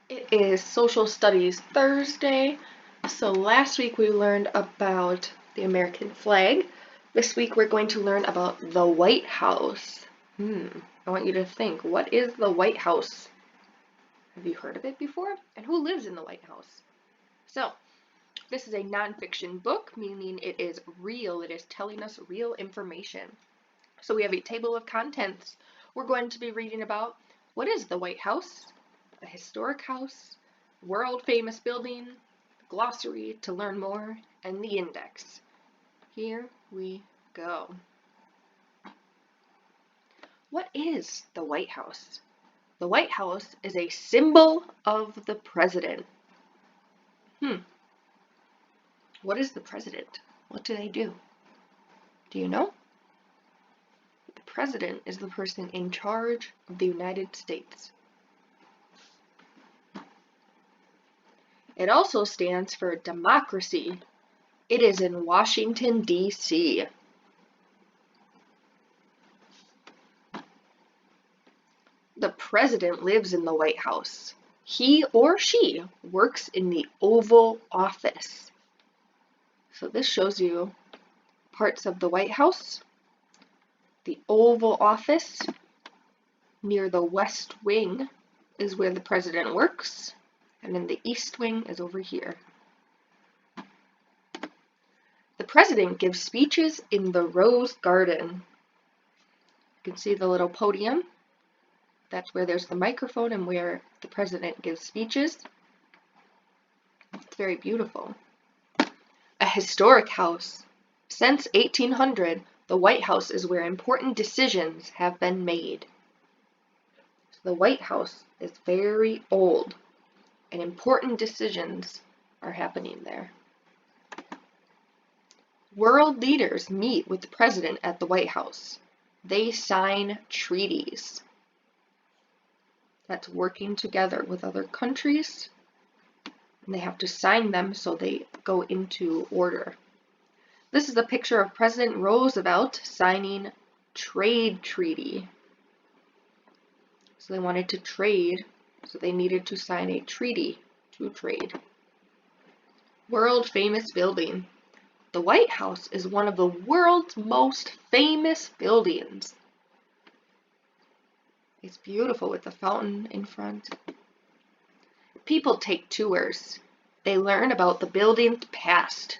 It is Social Studies Thursday. So last week we learned about the American flag. This week we're going to learn about the White House. I want you to think, what is the White House? Have you heard of it before? And who lives in the White House? So, this is a nonfiction book, meaning it is real. It is telling us real information. So we have a table of contents. We're going to be reading about what is the White House, a historic house, world famous building, glossary to learn more, and the index. Here we go. What is the White House? The White House is a symbol of the president. What is the president? What do they do? Do you know? The president is the person in charge of the United States. It also stands for democracy. It is in Washington, D.C. The president lives in the White House. He or she works in the Oval Office. So this shows you parts of the White House. The Oval Office near the West Wing is where the president works. And then the East Wing is over here. The president gives speeches in the Rose Garden. You can see the little podium. That's where there's the microphone and where the president gives speeches. It's very beautiful. A historic house. Since 1800, the White House is where important decisions have been made. So the White House is very old, and important decisions are happening there. World leaders meet with the president at the White House. They sign treaties. That's working together with other countries, and they have to sign them so they go into order. This is a picture of President Roosevelt signing trade treaty. So they wanted to trade, so they needed to sign a treaty to trade. World famous building. The White House is one of the world's most famous buildings. It's beautiful with the fountain in front. People take tours. They learn about the building's past.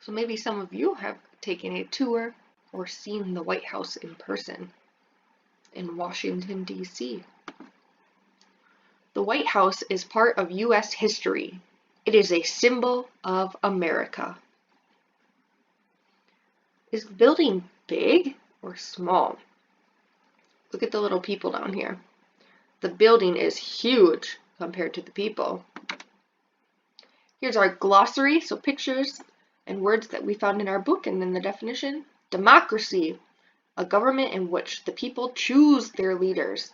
So maybe some of you have taken a tour or seen the White House in person in Washington, D.C. The White House is part of U.S. history. It is a symbol of America. Is the building big or small? Look at the little people down here. The building is huge compared to the people. Here's our glossary, so pictures and words that we found in our book, and then the definition. Democracy, a government in which the people choose their leaders.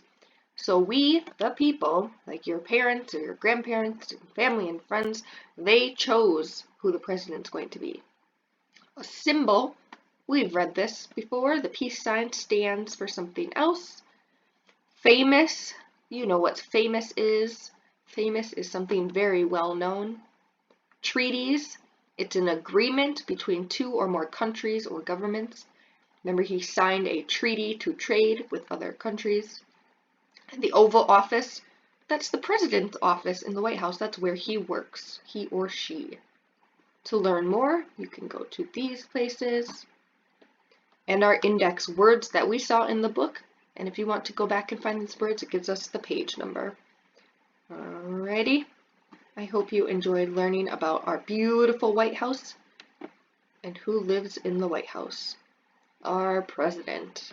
So we, the people, like your parents or your grandparents, and family and friends, they chose who the president's going to be. A symbol, we've read this before, the peace sign stands for something else. Famous, you know what famous is. Famous is something very well known. Treaties, it's an agreement between two or more countries or governments. Remember, he signed a treaty to trade with other countries. The Oval Office, that's the president's office in the White House. That's where he works, he or she. To learn more, you can go to these places. And our index, words that we saw in the book. And if you want to go back and find these words, it gives us the page number. Alrighty. I hope you enjoyed learning about our beautiful White House and who lives in the White House. Our president.